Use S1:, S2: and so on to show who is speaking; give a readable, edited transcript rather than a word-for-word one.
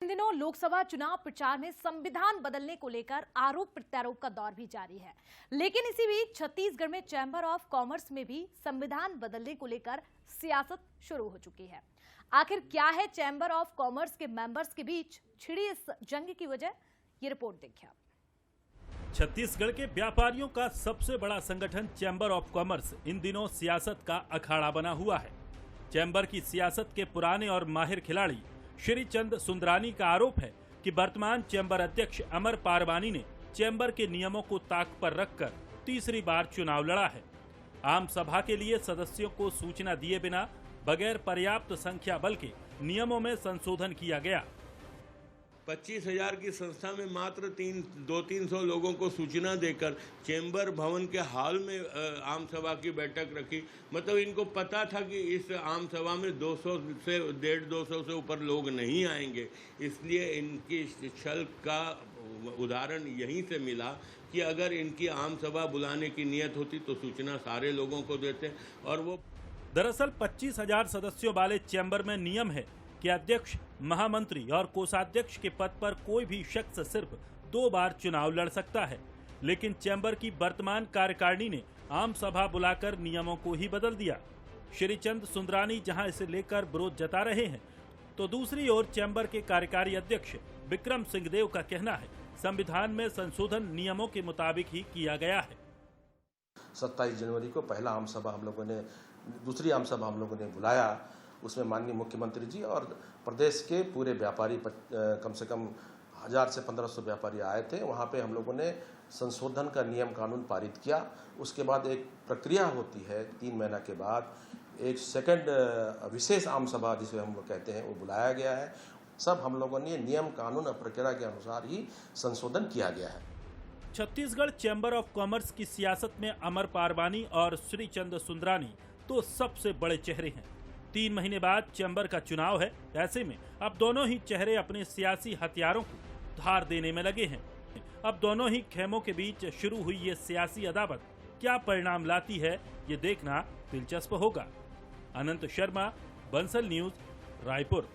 S1: इन दिनों लोकसभा चुनाव प्रचार में संविधान बदलने को लेकर आरोप प्रत्यारोप का दौर भी जारी है। लेकिन इसी बीच छत्तीसगढ़ में चैंबर ऑफ कॉमर्स में भी संविधान बदलने को लेकर सियासत शुरू हो चुकी है। आखिर क्या है चैंबर ऑफ कॉमर्स के मेंबर्स के बीच छिड़ी इस जंग की वजह, ये रिपोर्ट देखिए।
S2: छत्तीसगढ़ के व्यापारियों का सबसे बड़ा संगठन चैंबर ऑफ कॉमर्स इन दिनों सियासत का अखाड़ा बना हुआ है। चैंबर की सियासत के पुराने और माहिर खिलाड़ी श्रीचंद सुंदरानी का आरोप है कि वर्तमान चैंबर अध्यक्ष अमर पारवानी ने चैंबर के नियमों को ताक पर रखकर तीसरी बार चुनाव लड़ा है। आम सभा के लिए सदस्यों को सूचना दिए बिना बगैर पर्याप्त संख्या बल के नियमों में संशोधन किया गया।
S3: 25,000 की संस्था में मात्र 200-300 लोगों को सूचना देकर चैम्बर भवन के हॉल में आम सभा की बैठक रखी। मतलब इनको पता था कि इस आम सभा में 200 से 150-200 से ऊपर लोग नहीं आएंगे, इसलिए इनकी छल का उदाहरण यहीं से मिला कि अगर इनकी आम सभा बुलाने की नियत होती तो सूचना सारे लोगों को देते। और वो
S2: दरअसल 25,000 सदस्यों वाले चैंबर में नियम है कि अध्यक्ष, महामंत्री और कोषाध्यक्ष के पद पर कोई भी शख्स सिर्फ 2 बार चुनाव लड़ सकता है। लेकिन चैंबर की वर्तमान कार्यकारिणी ने आम सभा बुलाकर नियमों को ही बदल दिया। श्रीचंद सुंदरानी जहां इसे लेकर विरोध जता रहे हैं, तो दूसरी ओर चैंबर के कार्यकारी अध्यक्ष विक्रम सिंहदेव का कहना है संविधान में संशोधन नियमों के मुताबिक ही किया गया है।
S4: 27 जनवरी को पहला आम सभा हम लोगों ने, दूसरी आम सभा हम लोगों ने बुलाया। उसमें माननीय मुख्यमंत्री जी और प्रदेश के पूरे व्यापारी कम से कम 1000 से 1500 व्यापारी आए थे। वहाँ पे हम लोगों ने संशोधन का नियम कानून पारित किया। उसके बाद एक प्रक्रिया होती है, 3 महीना के बाद एक सेकंड विशेष आम सभा जिसे हम लोग कहते हैं वो बुलाया गया है। सब हम लोगों ने नियम कानून और प्रक्रिया के अनुसार ही संशोधन किया गया है।
S2: छत्तीसगढ़ चैंबर ऑफ कॉमर्स की सियासत में अमर पारवानी और श्रीचंद सुंदरानी तो सबसे बड़े चेहरे हैं। 3 महीने बाद चैंबर का चुनाव है। ऐसे में अब दोनों ही चेहरे अपने सियासी हथियारों को धार देने में लगे हैं। अब दोनों ही खेमों के बीच शुरू हुई ये सियासी अदावत क्या परिणाम लाती है, ये देखना दिलचस्प होगा। अनंत शर्मा, बंसल न्यूज, रायपुर।